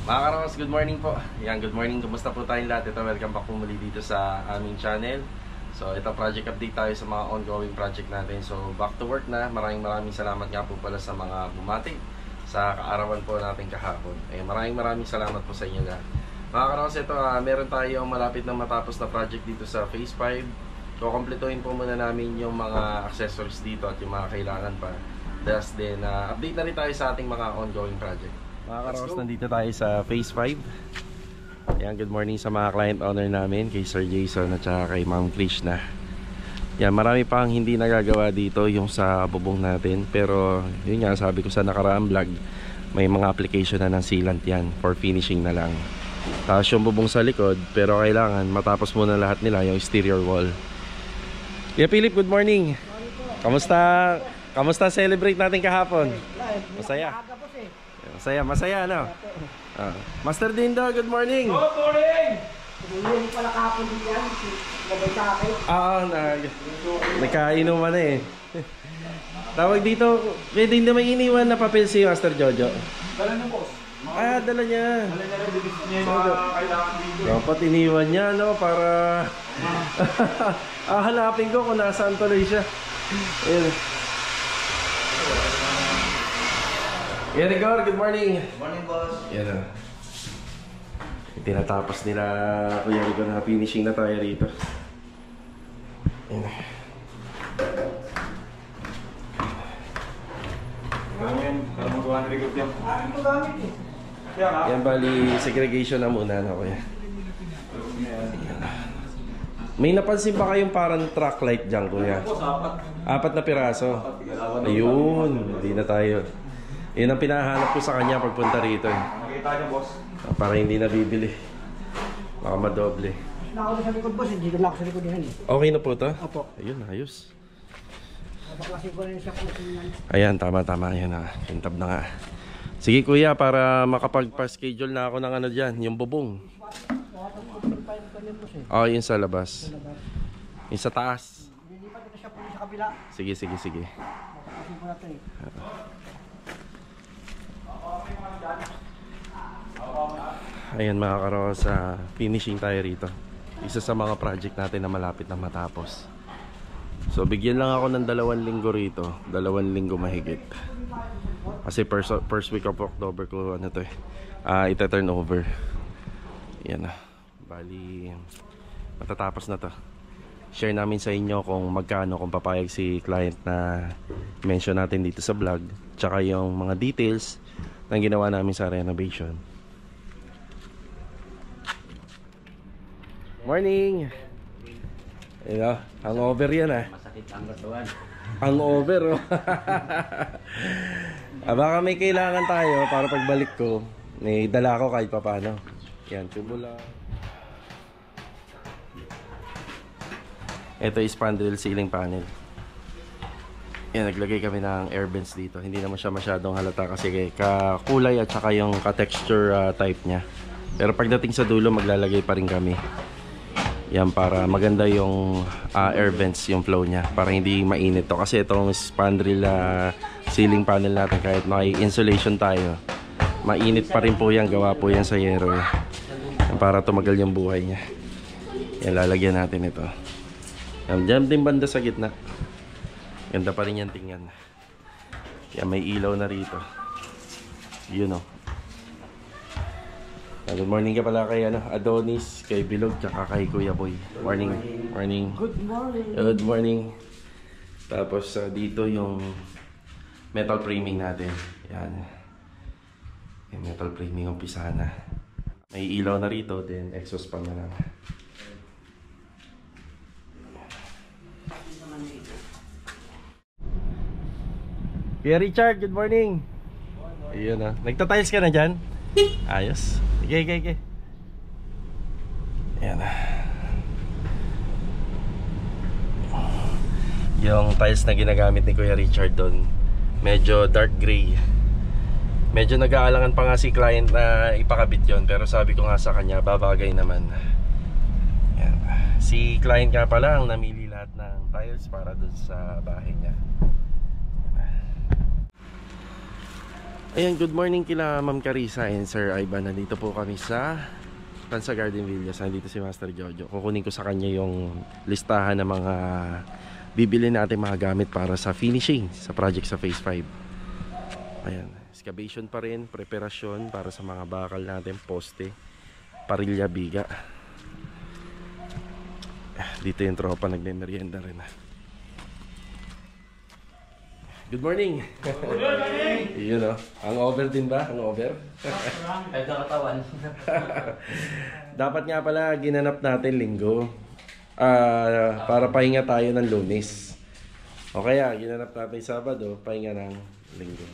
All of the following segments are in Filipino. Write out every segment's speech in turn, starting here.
Mga Karos, good morning po. Yan, good morning. Kumusta po tayong lahat? Ito, welcome back po muli dito sa aming channel. So, ito project update tayo sa mga ongoing project natin. So, back to work na. Maraming salamat nga po pala sa mga bumati sa kaarawan po natin kahapon. Maraming salamat po sa inyo lahat. Mga Karos, ito, meron tayong malapit na matapos na project dito sa Phase 5. Kukumpletuhin po muna namin yung mga accessories dito at yung mga kailangan pa. Thus, then, update na rin tayo sa ating mga ongoing project. Mga Karos, nandito tayo sa Phase 5. Yan, good morning sa mga client owner namin, kay Sir Jason at saka kay Ma'am Krishna. Yan, marami pang hindi nagagawa dito yung sa bubong natin. Pero yun nga, sabi ko sa nakaraang vlog, may mga application na ng sealant yan for finishing na lang. Tapos yung bubong sa likod, pero kailangan matapos muna lahat nila yung exterior wall. Yeah, Philip, good morning. Kamusta celebrate natin kahapon? Masaya. Masaya ano? Master Dindo, good morning! Good morning! Hindi pala kahapon din yan, nabay sa akin. Nagkainuman na eh. Tawag dito, pwede hindi may iniwan na papel si Master Jojo. Dala na boss. Dala niya. Dala niya rin, dinis niya yung mga kailangan dito. Dapat iniwan niya, no? Para hanapin ko kung nasaan tuloy siya. Ayun. Yeah, Rigor, good morning. Good morning boss. Yan o. Tinatapos nila Kuya Rigor na finishing na tayo rito. Yan. Ngayon, para magawa na record yan. Ito gamit eh. Kaya nga. Yan bali, segregation na muna na Kuya. May napansin ba kayong parang truck light dyan Kuya? Boss, Apat na piraso. Ayun, hindi na tayo. Yun ang pinahanap ko sa kanya pagpunta rito eh. Nakita niyo boss. Para hindi nabibili. Baka madoble. Nako sa likod boss, hindi lang ako sa likod yan eh. Okay na po to? Opo. Ayun, ayos. Nabaklasin ko na siya kung sinan. Ayan, tama. Ayan na. Pintab na nga. Sige kuya, para makapag-schedule na ako ng ano dyan, yung bubong. Yun sa labas. Yung sa taas. Lilipat ito siya po sa kabila. Sige. Nabaklasin ko na ito eh. Ayan mga Karos, finishing tayo rito. Isa sa mga project natin na malapit na matapos. So bigyan lang ako ng 2 linggo rito. 2 linggo mahigit. Kasi first week of October ko ita turn over. Yan na. Bali matatapos na to. Share namin sa inyo kung magkano, kung papayag si client na mention natin dito sa vlog, tsaka yung mga details ng ginawa namin sa renovation. Morning! Ayun, hangover yan Masakit ang katawan. Hangover baka may kailangan tayo para pagbalik ko, may dala ko kahit papano. Yan, tubular. Ito is spandrel ceiling panel. Yan, naglagay kami ng air vents dito. Hindi naman siya masyadong halata kasi kakulay at saka yung ka-texture type niya. Pero pagdating sa dulo, maglalagay pa rin kami. Yan, para maganda yung air vents, yung flow niya. Para hindi mainit to. Kasi itong spandrel ceiling panel natin, kahit may insulation tayo, mainit pa rin po yan. Gawa po yan sa yero. Yan, para tumagal yung buhay niya. Yan, lalagyan natin ito. Yan, dyan din banda sa gitna. Ganda pa rin yan tingnan. Yan, may ilaw na rito. Yun o. Good morning ka pala kay Adonis, kay Bilog, tsaka kay Kuya Boy. Morning. Good morning. Good morning. Tapos dito yung metal framing natin. Yan. Yung metal framing umpisa na. May ilaw na rito, then exhaust pan na lang. Kuya Richard, good morning. Ayun nagtatiles ka na dyan? Ayos. Sige. Ayan. Yung tiles na ginagamit ni Kuya Richard doon, medyo dark gray. Medyo nag-aalangan pa nga si client na ipakabit yon, pero sabi ko nga sa kanya, babagay naman. Ayan. Si client nga pala ang namili lahat ng tiles para doon sa bahay niya. Ayan, good morning kila Ma'am Carissa and Sir Ivan. Nandito po kami sa Tansa Garden Villas. Nandito si Master Jojo. Kukunin ko sa kanya yung listahan ng mga bibili natin mga gamit para sa finishing sa project sa Phase 5. Ayan, excavation pa rin, preparasyon para sa mga bakal natin, poste, parilya, biga. Dito yung tropa nagme-merienda rin. Good morning. Good morning. Yun o. Ang over din ba? Ang over? Kahit nakatawan. Dapat nga pala ginanap natin linggo. Para pahinga tayo ng Lunes. O kaya ginanap natin Sabado, pahinga ng linggo.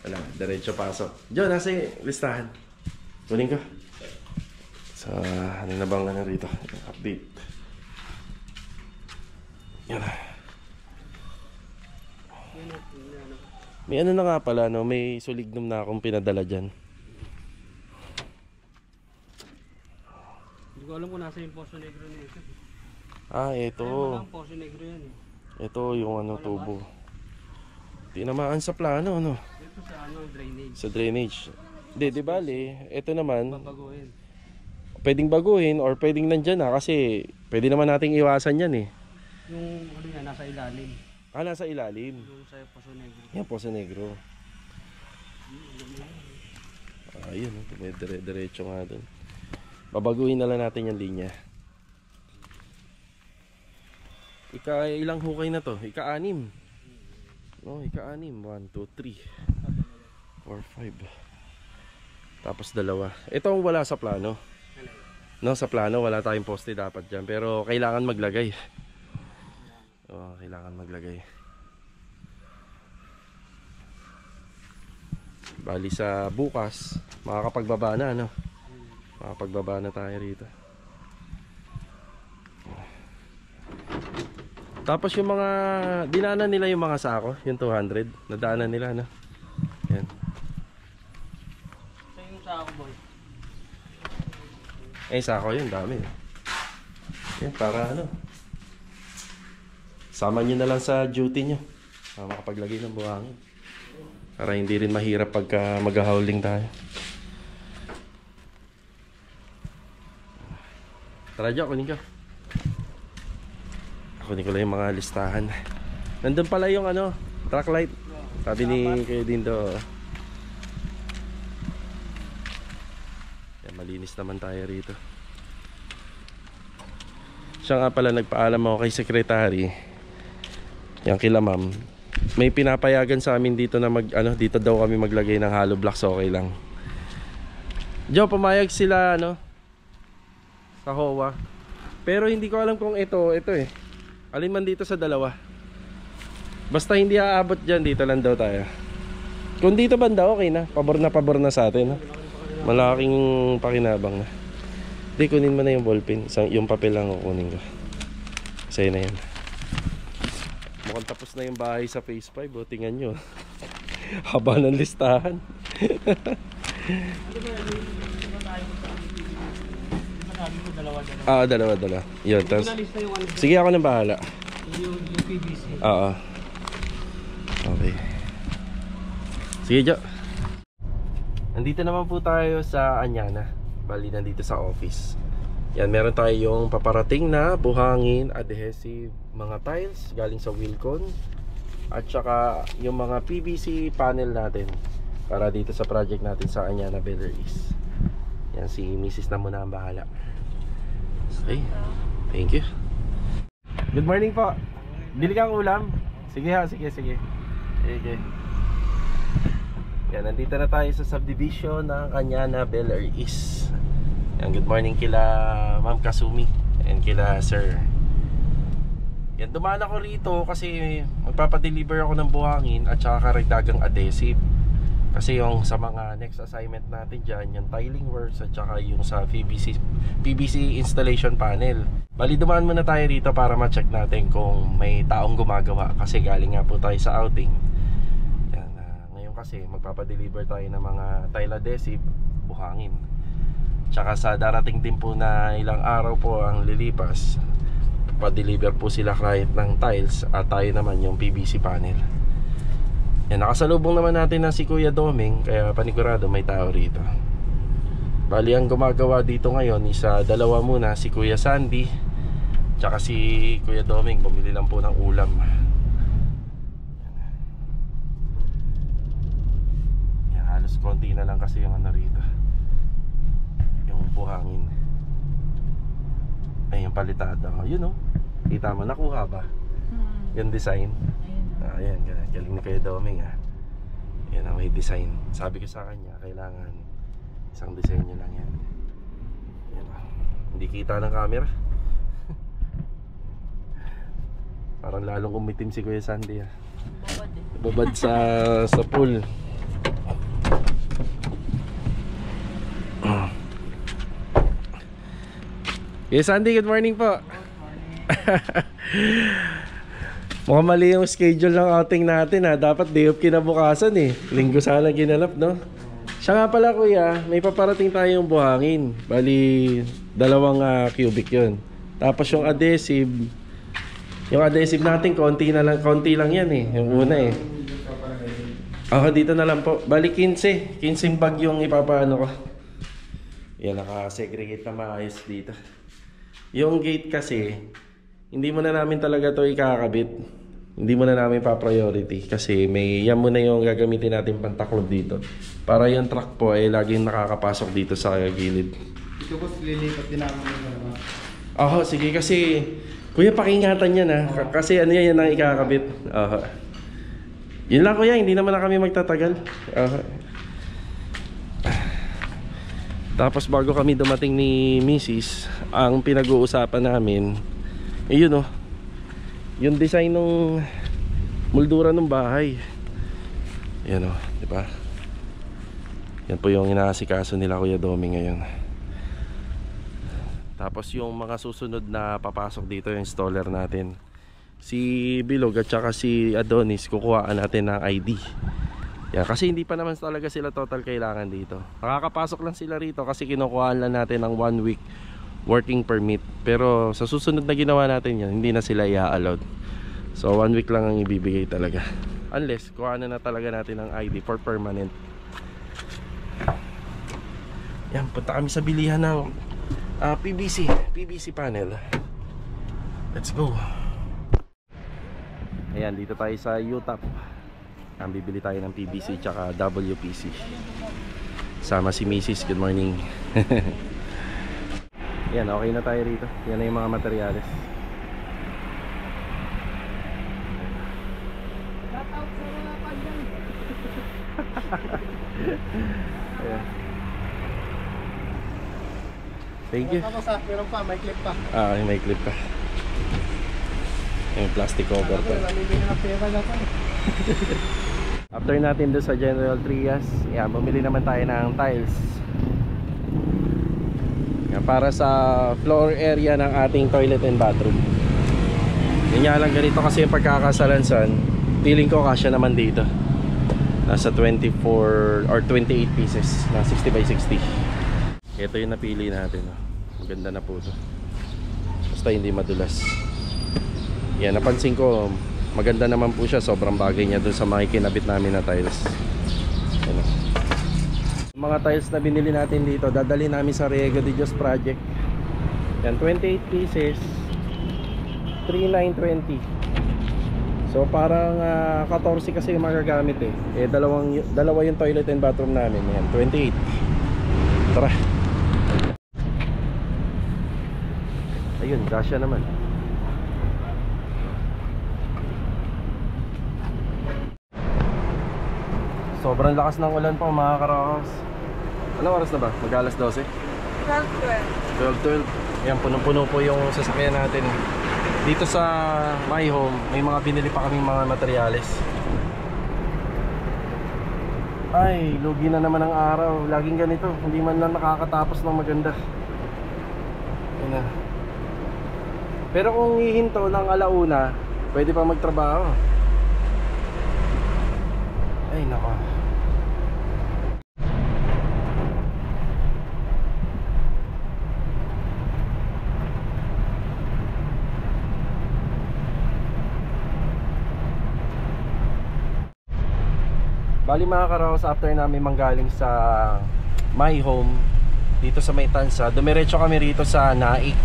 Wala, diretso pasok. Diyo, nasa listahan. Kunin ko. So, ano na bang ano rito? Update. Yan. May ano na nga pala, no? May sulignum na akong pinadala dyan. Hindi ko alam kung nasa yung Poso Negro na ito. Ito. Ang Poso Negro yan eh. Ito yung ano, tubo. Tinamaan sa plano, ano? Ito sa ano, drainage. Sa drainage. Di bali. Ito naman, Babaguhin. pwedeng baguhin or pwedeng nandyan na kasi pwede naman nating iwasan yan eh. Yung ano yan, nasa ilalim. Nasa ilalim. Yung sa Poso Negro. Yan po sa negro. Ayun, diretso nga dun. Babaguhin na lang natin yung linya. Ilang hukay na to? Ika-6. No, ika-6. 1, 2, 3 4, 5. Tapos dalawa. Ito ang wala sa plano. No, sa plano wala tayong poste dapat dyan. Pero kailangan maglagay. Kailangan maglagay. Bali sa bukas makakapagbaba na, no? Makakapagbaba na tayo rito. Tapos yung mga dinaanan nila yung mga sako, yung 200, nadaanan nila, no? Yan. Sa yung sako, boy. Sako yun, dami. Yan, para ano? Sama nyo na lang sa duty nyo. Makapaglagay ng buhangin. Para hindi rin mahirap pagka mag-hauling tayo. Tara dyan, kunin ka. Kunin ko lang yung mga listahan. Nandun pala yung ano, track light. Sabi ni Kuya Dindo. Yan, malinis naman tayo rito. Siya nga pala nagpaalam ako kay Secretary. Yan kila ma'am. May pinapayagan sa amin dito na dito daw kami maglagay ng hollow blocks, okay lang. Diyo, pumayag sila sa HOA. Pero hindi ko alam kung ito eh. Alin man dito sa dalawa. Basta hindi aabot dyan, dito lang daw tayo. Kung dito banda, okay na. Pabor na sa atin. Malaking pakinabang na. Hindi, kunin mo na yung ballpen. Yung papel lang kukunin ko. Sa'yo na yan. Mukhang tapos na yung bahay sa Phase 5. Tingnan nyo. Haba ng listahan. Dalawa. Yun, sige, ako nang bahala. Yung PVC. Oo. Okay. Sige, Jo. Nandito naman po tayo sa Anyana. Bali, nandito sa office. Yan, meron tayong paparating na buhangin, adhesive, mga tiles galing sa Wilcon. At saka yung mga PVC panel natin para dito sa project natin sa Anyana Beller East. Yan, si Mrs. na muna ang bahala. Okay, thank you. Good morning po. Bili kang ulam? Sige ha, sige. Okay. Yan, nandito na tayo sa subdivision ng Anyana Beller East. Yan, good morning kila Ma'am Kasumi and kila Sir. Yan, dumaan ako rito kasi magpapadeliver ako ng buhangin at saka karagdagang adhesive. Kasi yung sa mga next assignment natin dyan, yung tiling works at saka yung sa PVC installation panel. Bali, dumaan muna tayo rito para ma-check natin kung may taong gumagawa kasi galing nga po tayo sa outing. Yan, ngayon kasi magpapadeliver tayo ng mga tile adhesive, buhangin. Tsaka sa darating din po na ilang araw po ang lilipas, pa-deliver po sila client ng tiles at tayo naman yung PVC panel. Yan, nakasalubong naman natin na si Kuya Doming, kaya panigurado may tao rito. Bali ang gumagawa dito ngayon isa dalawa muna, si Kuya Sandy tsaka si Kuya Doming. Bumili lang po ng ulam. Yan, halos konti na lang kasi yung ano rito, yung buhangin. Ay, yung palitado. Yun, oh. Kita mo, nakuha ba? Yung design. Ayan, galing na Kuya Doming, ah. Yan ang may design. Sabi ko sa kanya, kailangan isang disenyo lang yan. Yan, ah. Hindi kita ng camera. Parang lalong umitim si Kuya Sandy, ah. Babad sa pool. Kuya Sandy, good morning po. Mukhang mali yung schedule ng outing natin, ha. Dapat day off kinabukasan eh. Linggo sana ginanap, no? Siya nga pala kuya, may paparating tayong buhangin. Bali, 2 cubic yun. Tapos yung adhesive natin konti lang yan eh. Yung una eh. Dito na lang po. Bali 15 bag yung ipapaano ko. Yan, naka-segregate na maayos dito. Yung gate kasi, hindi muna namin talaga to ikakabit. Hindi muna namin pa-priority kasi yan muna yung gagamitin natin pantaklob dito. Para yung truck po ay laging nakakapasok dito sa gilid. Ito po lilipat din namin yung sige kasi kuya, pakingatan yan, ha. Kasi ano yan ang ikakabit. Yun lang kuya, hindi naman na kami magtatagal. Tapos bago kami dumating ni Mrs., ang pinag-uusapan namin, yun, oh, yung design ng moldura ng bahay. Yan, oh, di ba? Yan po yung inaasikaso nila Kuya Doming ngayon. Tapos yung mga susunod na papasok dito, yung installer natin, si Bilog at saka si Adonis, kukuhaan natin ng ID. Yan, kasi hindi pa naman talaga sila total kailangan dito. Nakakapasok lang sila rito kasi kinukuhaan lang natin ng 1 week working permit. Pero sa susunod na ginawa natin yan, hindi na sila i-allowed. So 1 week lang ang ibibigay talaga. Unless kuhaan na talaga natin ng ID for permanent. Yan, punta kami sa bilihan ng PVC panel. Let's go. Ayan, dito tayo sa UTAP. Ang bibili tayo ng PVC tsaka WPC. Sama si Mrs. Good morning. Yan, okay na tayo rito. Yan na yung mga materyales. Ayan. Thank you. Meron pa, may clip pa. May clip pa. Yung plastic cover pa. After natin doon sa General Trias, yan, bumili naman tayo ng tiles. Yan, para sa floor area ng ating toilet and bathroom. Yan nga lang, ganito kasi yung pagkakasalansan. Feeling ko kasya naman dito. Nasa 24 or 28 pieces na 60 by 60. Ito yung napili natin. Maganda na po ito. Basta hindi madulas. Yan, napansin ko maganda naman po siya. Sobrang bagay niya dun sa mga kinabit namin na tiles. Ano. Mga tiles na binili natin dito, dadalhin namin sa Riego de Dios project. Yan, 28 pieces, 3,920. So parang 14 kasi yung magagamit eh. Dalawa yung toilet and bathroom namin. Yan, 28. Tara. Ayun, kasya naman. Sobrang lakas ng ulan po mga karakas. Anong oras na ba? Mag-alas 12? 12:12. Yan, punong-puno po yung sasakyan natin. Dito sa My Home, may mga binili pa kaming mga materyales. Ay, lugi na naman ang araw. Laging ganito, hindi man lang nakakatapos ng maganda. Yan na. Pero kung hihinto ng alauna, pwede pa magtrabaho. Ay, nako. Bali mga karaos, after namin manggaling sa my home dito sa May Tansa, dumiretso kami rito sa Naik.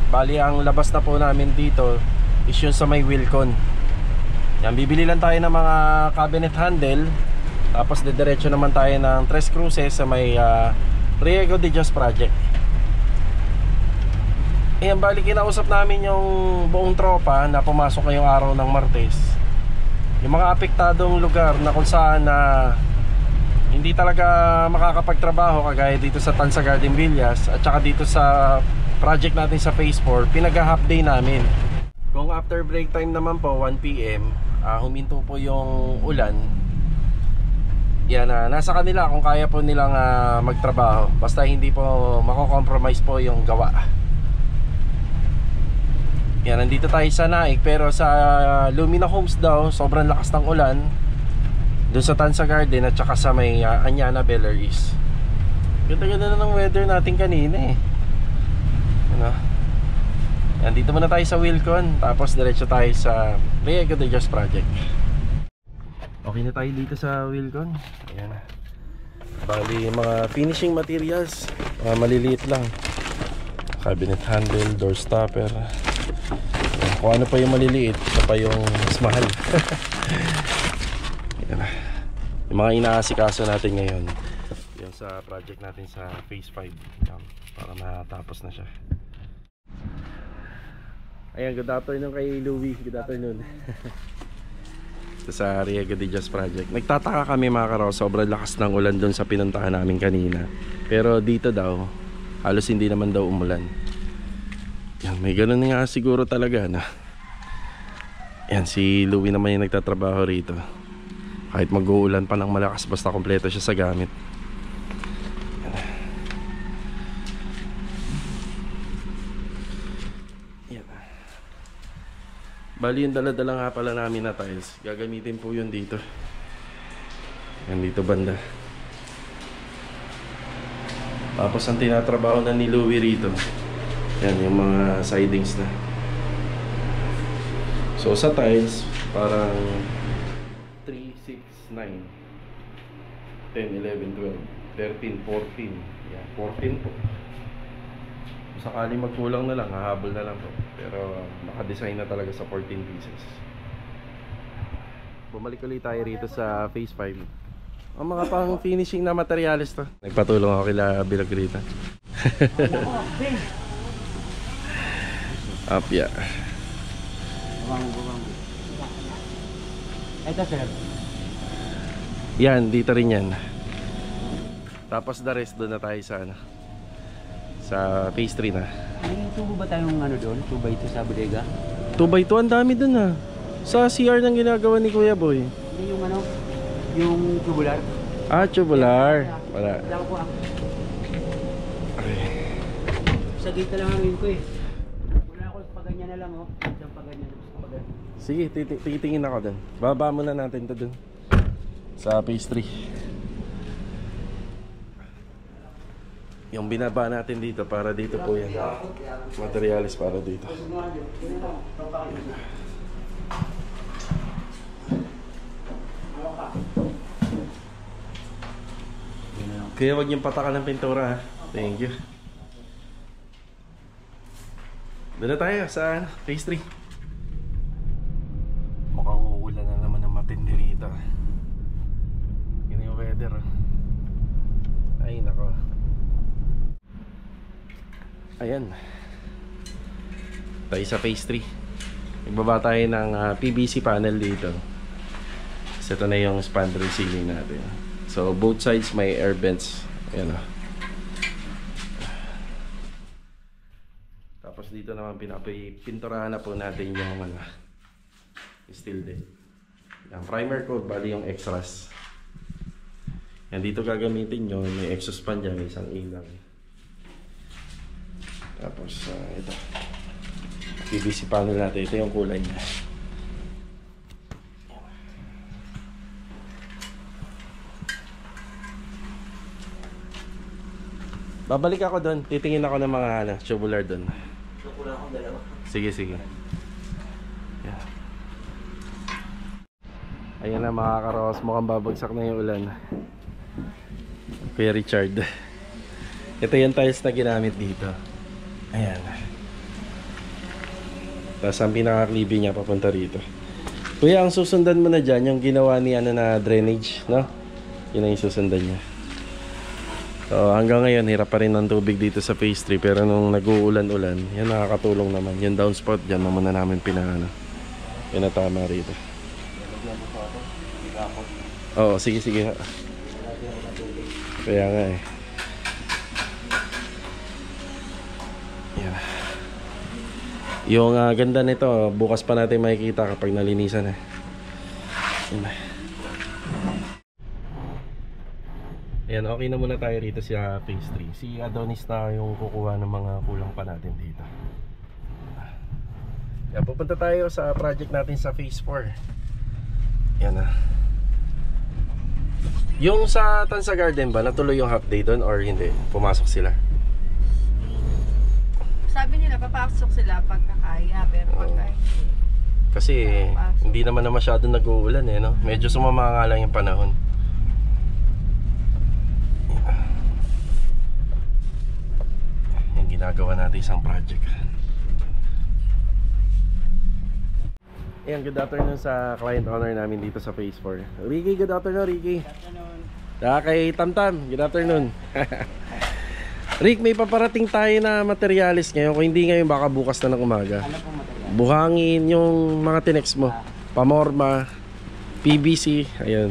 Bali ang labas na po namin dito is yun sa may Wilcon. Yan, bibili lang tayo ng mga cabinet handle. Tapos didiretso naman tayo ng Tres Cruces sa may Riego de Dios project. Ayan, bali kinausap namin yung buong tropa na pumasok ngayong araw ng Martes. Yung mga apektadong lugar na kung saan na hindi talaga makakapagtrabaho, kagaya dito sa Tansa Garden Villas at saka dito sa project natin sa Phase 4, pinag-half day namin. Kung after break time naman po 1 PM, huminto po yung ulan. Yan, nasa kanila kung kaya po nilang magtrabaho, basta hindi po mako-compromise po yung gawa. Yan, nandito tayo sa Naik, pero sa Lumina Homes daw sobrang lakas ng ulan doon sa Tansa Garden at saka sa may Anyana Bel Air East. Ganda-ganda na ng weather natin kanina eh. Ano? Yan, dito muna tayo sa Wilcon, tapos diretso tayo sa Riego de Dios project. Okay na tayo dito sa Wilcon. Ayan na. Bali, mga finishing materials, maliliit lang. Cabinet handle, door stopper. Ayan, kung ano pa yung maliliit, ito pa yung mas mahal. Ayan na. Yung mga inaasikaso natin ngayon, yung sa project natin sa Phase 5. Ayan, para matapos na siya. Ayan, good afternoon kay Louie. Good afternoon. Sa Riego de Dios project. Nagtataka kami mga karaos, sobrang lakas ng ulan doon sa pinuntahan namin kanina. Pero dito daw, halos hindi naman daw umulan. Yan, may ganun nga siguro talaga na. Yan, si Louie naman yung nagtatrabaho rito. Kahit mag-uulan pa ng malakas, basta kompleto siya sa gamit. Bali yung dala-dala nga pala namin na tiles, gagamitin po yun dito. Yan dito banda. Tapos ang tinatrabaho na ni Louie rito, yan yung mga sidings na. So sa tiles, parang 3, 6, 9 10, 11, 12, 13, 14. Yan, 14 po. Sakali magkulang na lang, hahabol na lang po. Pero naka-design na talaga sa 14 pieces. Bumalik ulit tayo rito sa Phase 5. Ang mga pang finishing na materials to. Nagpatulong ako kila Bilog rito. Apya. Ito sir. Yan, dito rin yan. Tapos the rest doon na tayo sa ano, sa Phase 3 na. May tubo ba tayong ano doon? 2x2 sa bodega? 2x2, ang dami doon ha. Sa CR nang ginagawa ni Kuya Boy. Hindi yung ano? Yung tubular? Ah, tubular. Wala. Wala ko ah. Okay. Sa gate lang ang ko eh. Wala ako pa ganyan na lang oh. Isang pa ganyan, tapos pa ganyan. Sige, titingin ako doon. Baba muna natin to doon. Sa Phase 3. Yung binaba natin dito, para dito po yan. Materialis para dito. Kaya wag niyong patakan ng pintura ha. Thank you. Doon na tayo sa Phase 3. Mukhang uulan na naman ng matindi rito. Yun yung weather. Ay nako. Ayan. Tayo sa Phase 3. Nagbaba tayo ng PVC panel dito. So ito na yung spandrel ceiling natin. So both sides may air vents. Ayan o. Tapos dito naman pinapinturahan na po natin yung steel deck. Yung primer coat, bali yung extras. Yan dito gagamitin yun. May exhaust fan dyan, may isang ilang. Tapos ito PVC panel natin, ito yung kulay niya. Babalik ako doon, titingin ako ng mga tubular doon. Kulang akong dalawa. Sige, sige. Yeah. Ayan na mga karos, mukhang babagsak na yung ulan. Kuya Richard. Ito yung tiles na ginamit dito. Ayan. Tapos ang pinaka-clippy niya papunta rito. Kuya, ang susundan mo na dyan, yung ginawa ni ano na drainage, no? Yun ang susundan niya. So hanggang ngayon, hirap pa rin ng tubig dito sa phase 3. Pero nung nag-uulan-ulan, yan nakakatulong naman. Yung downspout dyan, naman na namin pinatama rito. Oo, sige. Kaya nga eh. Yeah. Yung ganda nito, bukas pa natin makikita kapag nalinisan eh. Ayan, okay na muna tayo rito sa phase 3. Si Adonis na yung kukuha ng mga kulang pa natin dito. Kaya pupunta tayo sa project natin sa phase 4. Yan na. Yung sa Tansa Garden ba, natuloy yung half day doon or hindi? Pumasok sila? Sabi nila papasok sila pagka kaya, pero pagka hindi. Kasi hindi naman na masyado nag-uulan eh, no? Medyo sumama nga lang yung panahon. Yung ginagawa natin isang project. Ayan, good afternoon sa client owner namin dito sa phase 4. Ricky, good afternoon, Ricky. Kay Tamtam, good afternoon. Rick, may paparating tayo na materialis ngayon. Kung hindi ngayon, baka bukas na ng umaga. Ano pong material? Buhangin yung mga tinex mo. Pamorma, PVC, ayan.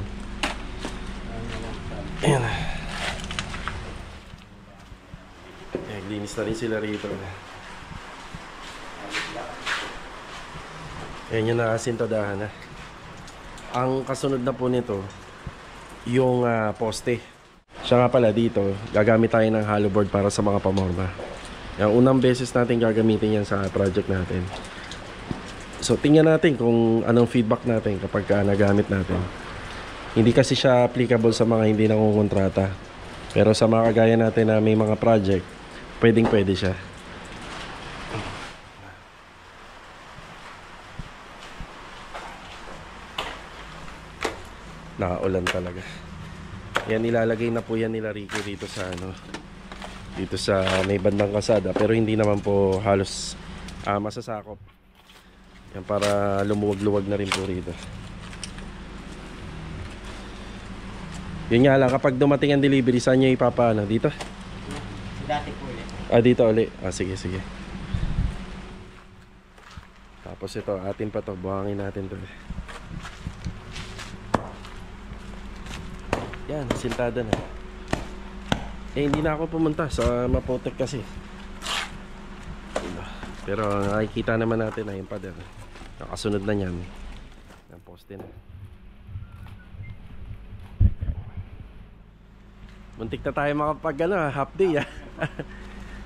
Ayan. Linis na rin sila rito. Ayan yung nakasintadahan. Ang kasunod na po nito, yung poste. Siya nga pala dito, gagamit tayo ng hollow board para sa mga pamorma. Yung unang beses natin gagamitin yan sa project natin. So tingnan natin kung anong feedback natin kapag nagamit natin. Hindi kasi siya applicable sa mga hindi nangungontrata. Pero sa mga kagaya natin na may mga project, pwede siya. Nakaulan talaga. Yan, ilalagay na po yan nila Ricky dito sa dito sa may bandang kalsada, pero hindi naman po halos masasakop. Yan, para lumuwag-luwag na rin po rito. Yun nga lang, kapag dumating ang delivery, saan nyo ipapaano? Dito? Dati po ulit. Dito ulit. Sige. Tapos ito, atin pa to. Buhangin natin to. Yan, sintada na. Hindi na ako pumunta sa Mapotec kasi. Pero nakikita naman natin na yung pader. Nakasunod na niyan. Ang poste na. Muntik na tayo makapag half day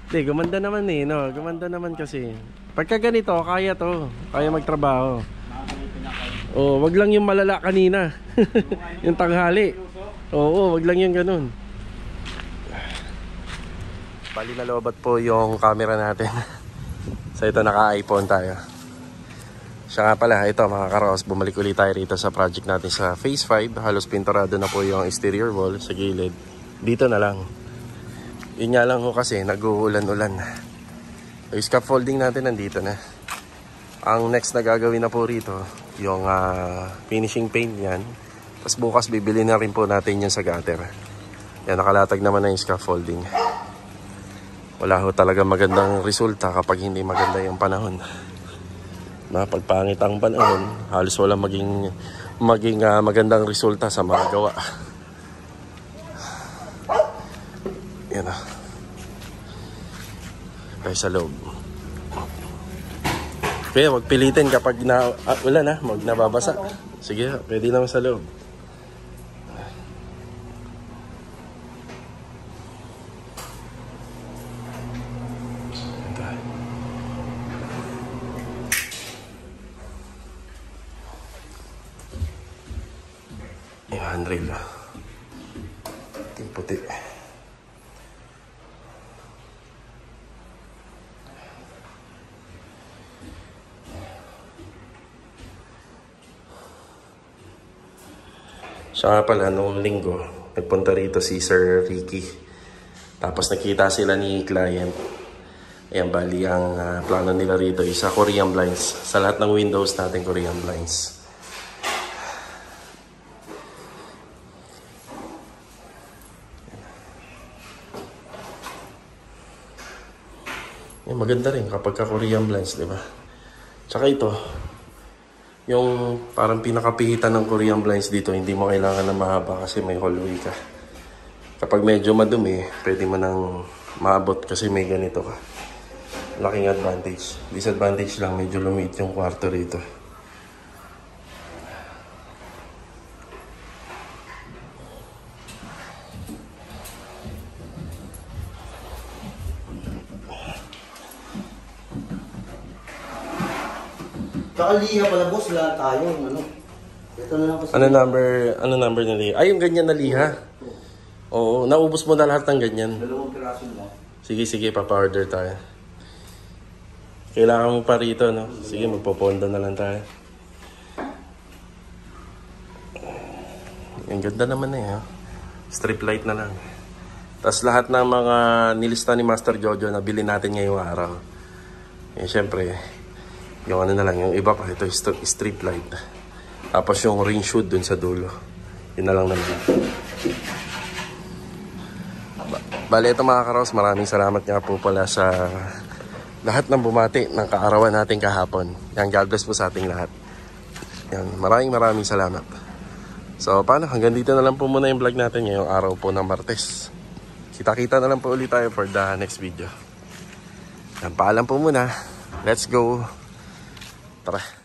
Hindi, gumanda naman no? Gumanda naman kasi. Pagka ganito, kaya to. Kaya magtrabaho. Wag lang yung malala kanina. Yung tanghali. Oo, wag lang yung ganun. Bali na lobat po yung camera natin. So ito, naka-iPhone tayo. Siya nga pala, ito mga karos, bumalik ulit tayo rito sa project natin sa phase 5. Halos pinturado na po yung exterior wall sa gilid. Dito na lang. Yun nga lang ho kasi, nag-uulan-ulan. Yung scaffolding natin nandito na. Ang next na gagawin na po rito, yung finishing paint yan. Tapos bukas bibili na rin po natin yung sa gutter. Yan, nakalatag naman na yung scaffolding. Wala ho talaga magandang resulta kapag hindi maganda yung panahon. Pagpangit ang panahon, halos wala maging magandang resulta sa mga gawa. Yan na. Tayo sa loob. Kaya wag pilitin kapag wala na, nababasa. Sige, pwede naman sa loob. Yung handrail yung puti. Siya nga pala, noong linggo, nagpunta rito si Sir Ricky. Tapos nakita sila ni client. Ayan, bali ang plano nila rito is sa Korean blinds. Sa lahat ng windows natin, Korean blinds. Ayan, maganda rin kapag ka Korean blinds, di ba? Tsaka ito, yung parang pinakapihitan ng Korean blinds dito, hindi mo kailangan na mahaba kasi may hallway ka. Kapag medyo madumi, pwede mo nang maabot kasi may ganito ka. Laking advantage. Disadvantage lang, medyo lumiit yung kwarto rito. Kakaliha pala boss, lahat tayo. Ano? Ito na lang kasi. Ano number na liha? Ay, yung ganyan na liha. Oo, naubos mo na lahat ng ganyan. 2 piraso mo. Sige, papa-order tayo. Kailangan mo pa rito, no? Sige, magpopondo na lang tayo. Ang ganda naman eh, ha? Strip light na lang. Tapos lahat ng mga nilista ni Master Jojo na bilhin natin ngayong araw. Eh, syempre, yung ano na lang, yung iba pa, ito strip light. Tapos yung ring shoot dun sa dulo. Yun na lang naman. Bale, ito mga karos, maraming salamat nga po pala sa lahat ng bumati ng kaarawan natin kahapon. Yan, God bless po sa ating lahat. Yan, maraming salamat. So, paano? Hanggang dito na lang po muna yung vlog natin ngayong araw po ng Martes. Kita-kita na lang po ulit tayo for the next video. Yan, paalam po muna. Let's go. Tara.